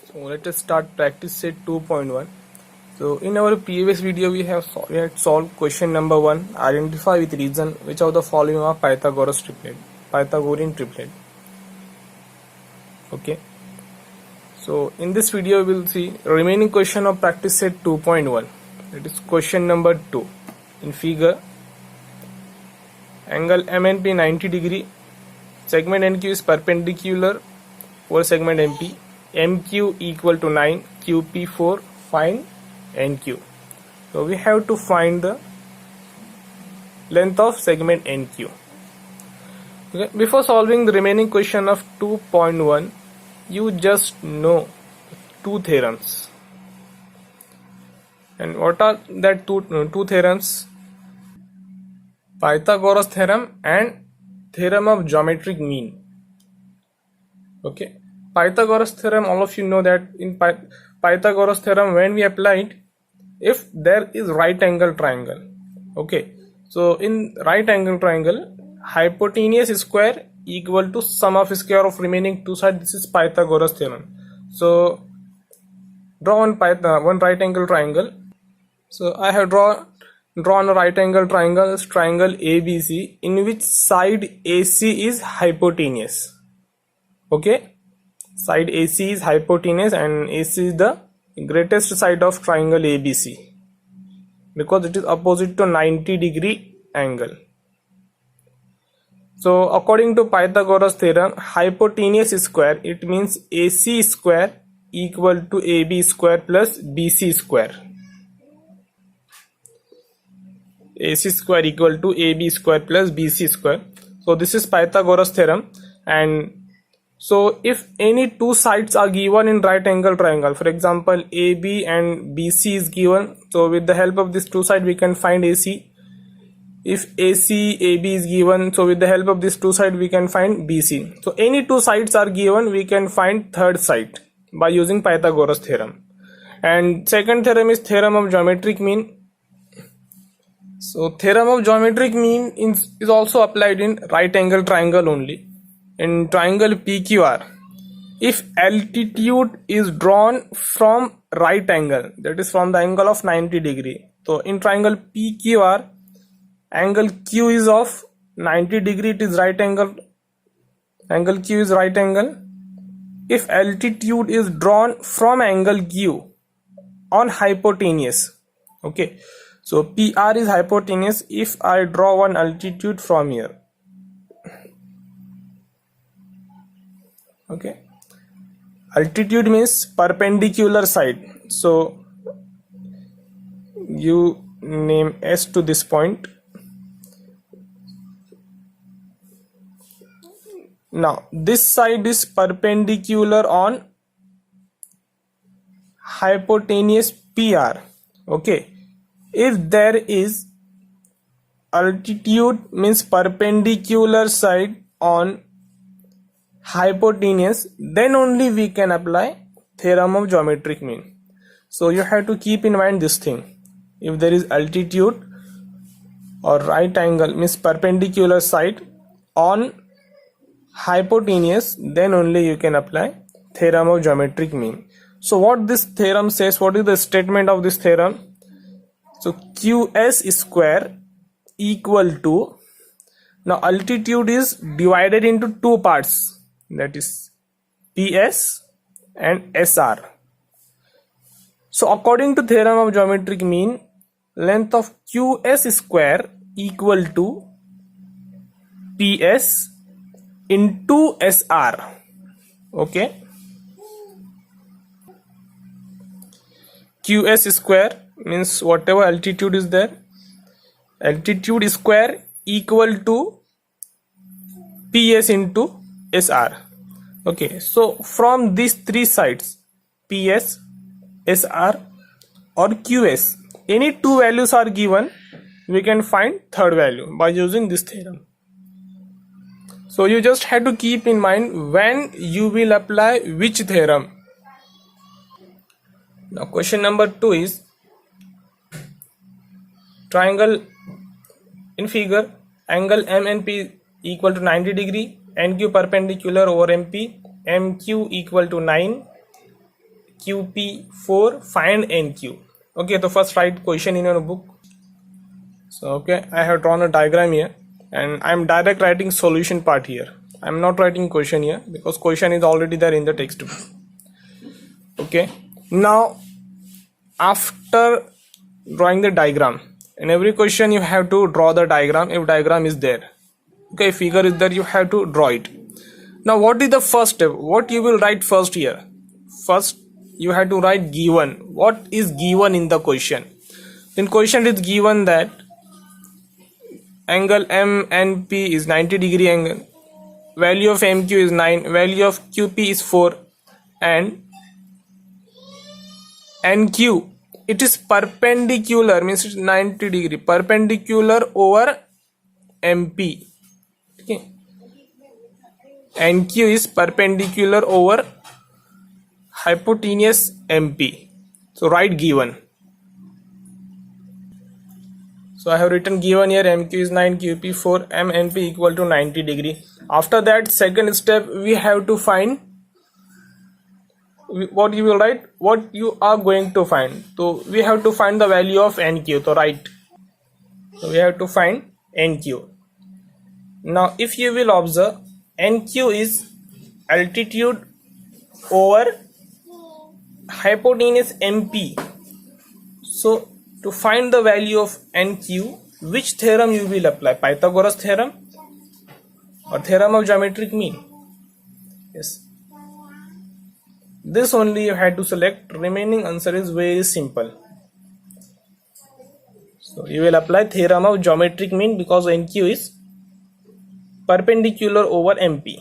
So let us start practice set 2.1. So in our previous video we had solved question number 1. Identify with reason which of the following are Pythagorean triplet. Okay. So in this video we will see remaining question of practice set 2.1. It is question number 2. In figure, angle MNP 90 degree, segment NQ is perpendicular over segment MP. MQ equal to 9, QP4, find NQ. So we have to find the length of segment NQ. Okay. Before solving the remaining question of 2.1, you just know two theorems. And what are that two theorems? Pythagoras theorem and theorem of geometric mean. Okay. Pythagoras theorem, all of you know that in Pythagoras theorem, when we apply it, if there is right angle triangle, okay, so in right angle triangle, hypotenuse square equal to sum of square of remaining two sides. This is Pythagoras theorem. So draw one right angle triangle. So I have drawn a right angle triangle, triangle ABC, in which side AC is hypotenuse. Okay. Side AC is hypotenuse and AC is the greatest side of triangle ABC because it is opposite to 90 degree angle. So according to Pythagoras theorem, hypotenuse square, it means AC square equal to AB square plus BC square. AC square equal to AB square plus BC square. So this is Pythagoras theorem. And so if any two sides are given in right angle triangle, for example AB and BC is given, so with the help of this two side we can find AC. If AC AB is given, so with the help of this two side we can find BC. So any two sides are given, we can find third side by using Pythagoras theorem. And second theorem is theorem of geometric mean. So theorem of geometric mean is also applied in right angle triangle only. In triangle PQR, if altitude is drawn from right angle, that is from the angle of 90 degree. So in triangle PQR, angle Q is of 90 degree, it is right angle. Angle Q is right angle. If altitude is drawn from angle Q on hypotenuse, okay. So PR is hypotenuse. If I draw one altitude from here, okay, altitude means perpendicular side, so you name S to this point. Now this side is perpendicular on hypotenuse PR. Okay, if there is altitude means perpendicular side on hypotenuse, then only we can apply theorem of geometric mean. So you have to keep in mind this thing. If there is altitude or right angle means perpendicular side on hypotenuse, then only you can apply theorem of geometric mean. So what this theorem says, what is the statement of this theorem? So QS square equal to, now altitude is divided into two parts, that is PS and SR. So according to theorem of geometric mean, length of QS square equal to PS into SR. Okay, QS square means whatever altitude is there, altitude square equal to PS into SR. Okay, so from these three sides, PS, SR or QS, any two values are given, we can find third value by using this theorem. So you just have to keep in mind when you will apply which theorem. Now question number 2 is triangle in figure, angle MNP equal to 90 degree, NQ perpendicular over MP, MQ equal to 9, QP4, find NQ. Okay, so first write question in your book. So okay, I have drawn a diagram here and I'm direct writing solution part here. I'm not writing question here because question is already there in the textbook. Okay, now after drawing the diagram, in every question you have to draw the diagram. If diagram is there, okay, figure is there, you have to draw it. Now what is the first step? What you will write first here? First you have to write given. What is given in the question? In question it is given that angle MNP is 90 degree angle, value of MQ is 9, value of QP is 4, and NQ, it is perpendicular, means it's 90 degree perpendicular over MP. Okay, NQ is perpendicular over hypotenuse MP. So write given. So I have written given here, MQ is 9, QP 4, MNP equal to 90 degree. After that, second step, we have to find what you will write, what you are going to find. So we have to find the value of NQ. So write. So we have to find NQ. Now if you will observe, NQ is altitude over hypotenuse MP. So to find the value of NQ, which theorem you will apply? Pythagoras theorem or theorem of geometric mean? Yes, this only you had to select. Remaining answer is very simple. So you will apply theorem of geometric mean because NQ is perpendicular over MP.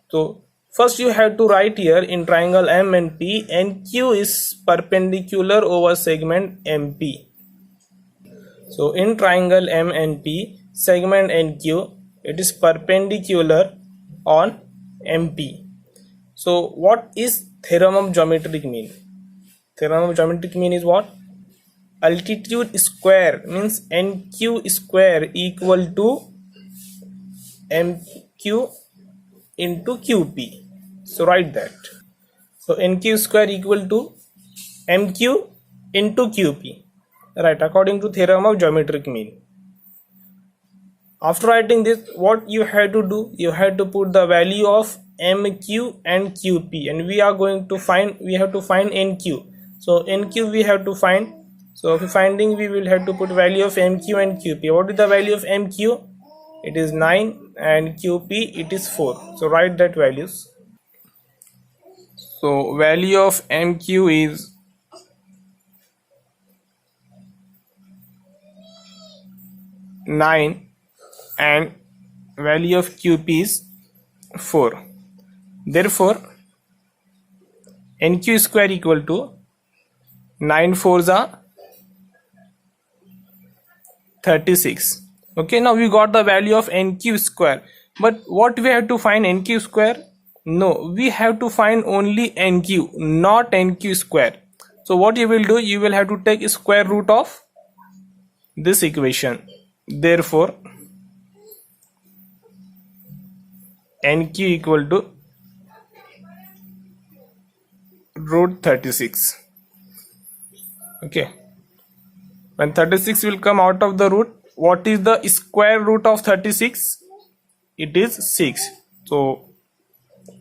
So first you have to write here in triangle M and P, NQ is perpendicular over segment MP. So in triangle M and P, segment NQ, it is perpendicular on MP. So what is theorem of geometric mean? Theorem of geometric mean is what? Altitude square, means NQ square equal to MQ into QP. So write that. So NQ square equal to MQ into QP. Right, according to theorem of geometric mean. After writing this, what you have to do? You have to put the value of MQ and QP, and we are going to find. We have to find NQ. So NQ we have to find. So for finding, we will have to put value of MQ and QP. What is the value of MQ? It is 9 and QP it is 4. So write that values. So value of MQ is 9 and value of QP is 4. Therefore NQ square equal to 9 4s are 36. Okay, now we got the value of NQ square, but what we have to find NQ square? No, we have to find only NQ, not NQ square. So what you will do, you will have to take square root of this equation. Therefore NQ equal to root 36. Okay, when 36 will come out of the root, what is the square root of 36? It is 6. So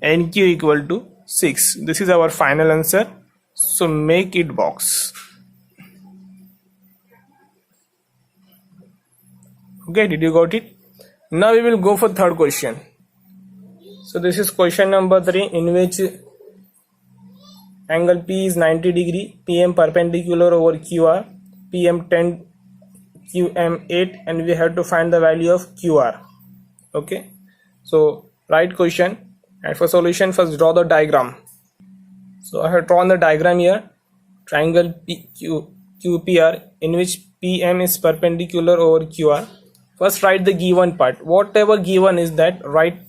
NQ equal to 6. This is our final answer. So make it box. Okay, did you got it? Now we will go for third question. So this is question number 3, in which angle P is 90 degree, PM perpendicular over QR, PM 10, QM 8, and we have to find the value of QR. Okay, so write question, and for solution first draw the diagram. So I have drawn the diagram here. Triangle QPR, in which PM is perpendicular over QR. First write the given part. Whatever given is that, write.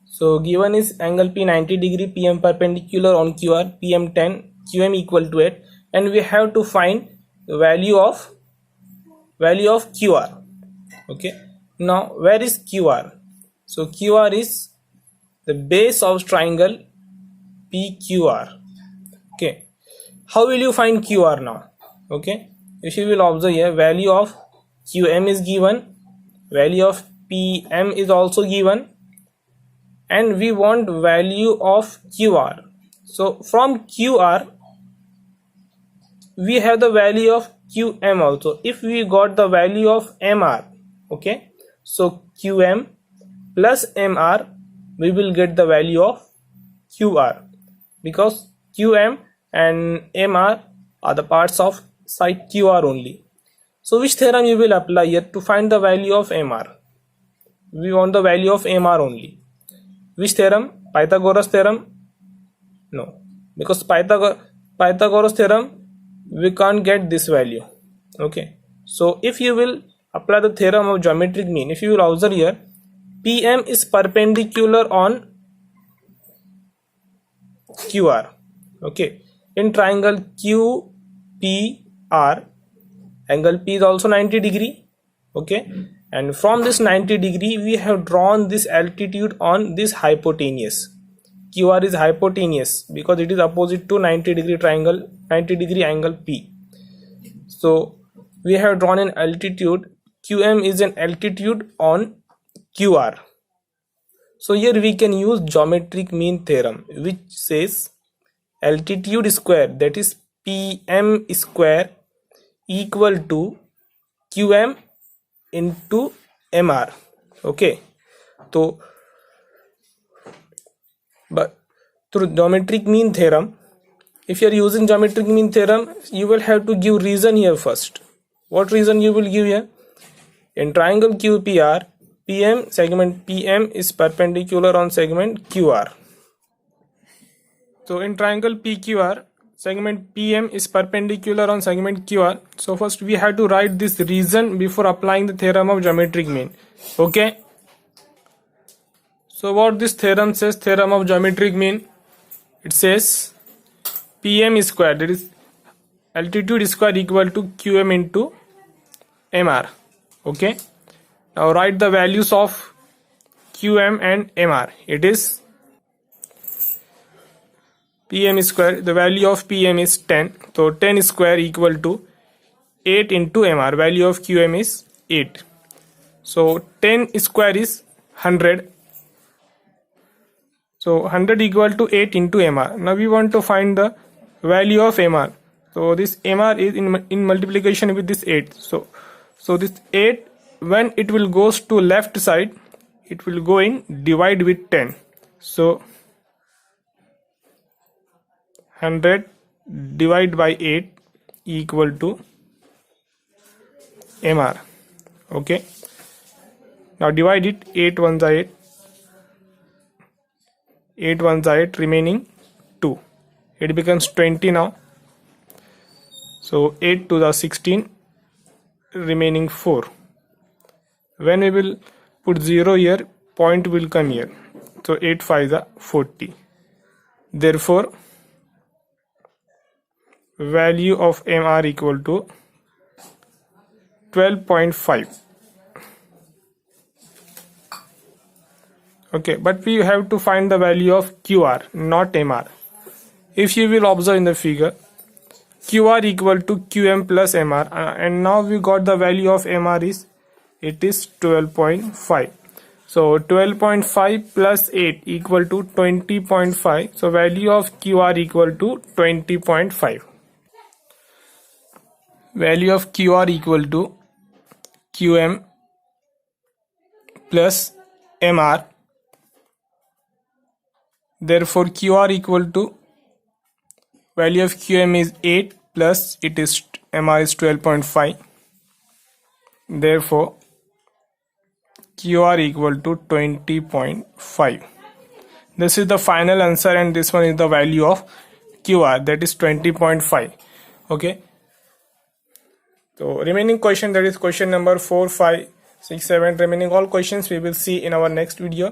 So given is angle P 90 degree, PM perpendicular on QR, PM 10, QM equal to 8, and we have to find the value of QR. Okay, now where is QR? So QR is the base of triangle PQR. Okay, how will you find QR now? Okay, if you will observe here, value of QM is given, value of PM is also given, and we want value of QR. So from QR we have the value of QM also. If we got the value of MR, okay, so QM plus MR, we will get the value of QR, because QM and MR are the parts of site QR only. So which theorem you will apply here to find the value of MR? We want the value of MR only. Which theorem? Pythagoras theorem? No, because Pythagoras theorem we can't get this value. Okay, so if you will apply the theorem of geometric mean, if you will observe here, PM is perpendicular on QR. Okay, in triangle QPR, angle P is also 90 degree. Okay, and from this 90 degree we have drawn this altitude on this hypotenuse. QR is hypotenuse because it is opposite to 90 degree triangle, 90 degree angle P. So we have drawn an altitude. QM is an altitude on QR. So here we can use geometric mean theorem, which says altitude square, that is PM square, equal to QM into MR. Okay, so but through geometric mean theorem, if you are using geometric mean theorem, you will have to give reason here first. What reason you will give here? In triangle QPR, PM, segment PM is perpendicular on segment QR. So in triangle PQR, segment PM is perpendicular on segment QR. So first we have to write this reason before applying the theorem of geometric mean. Okay, so what this theorem says, theorem of geometric mean, it says PM square, that is altitude square, equal to QM into MR. Okay, now write the values of QM and MR. It is PM square, the value of PM is 10, so 10 square equal to 8 into MR, value of QM is 8. So 10 square is 100. So 100 equal to 8 into MR. Now we want to find the value of MR. So this MR is in multiplication with this 8. So this 8, when it will goes to left side, it will go in divide with 10. So 100 divided by 8 equal to MR. Okay, now divide it. 8 ones are 8, 8 ones are 8, remaining 2. It becomes 20 now. So 8 to the 16, remaining 4. When we will put 0 here, point will come here. So 8 5 is 40. Therefore value of MR equal to 12.5. Okay, but we have to find the value of QR, not MR. If you will observe in the figure, QR equal to QM plus MR, and now we got the value of MR is, it is 12.5. So 12.5 plus 8 equal to 20.5. So value of QR equal to 20.5. Value of QR equal to QM plus MR. Therefore QR equal to, value of QM is 8 plus it is MR is 12.5. Therefore QR equal to 20.5. This is the final answer, and this one is the value of QR, that is 20.5. Okay, so remaining question, that is question number 4, 5, 6, 7, remaining all questions we will see in our next video.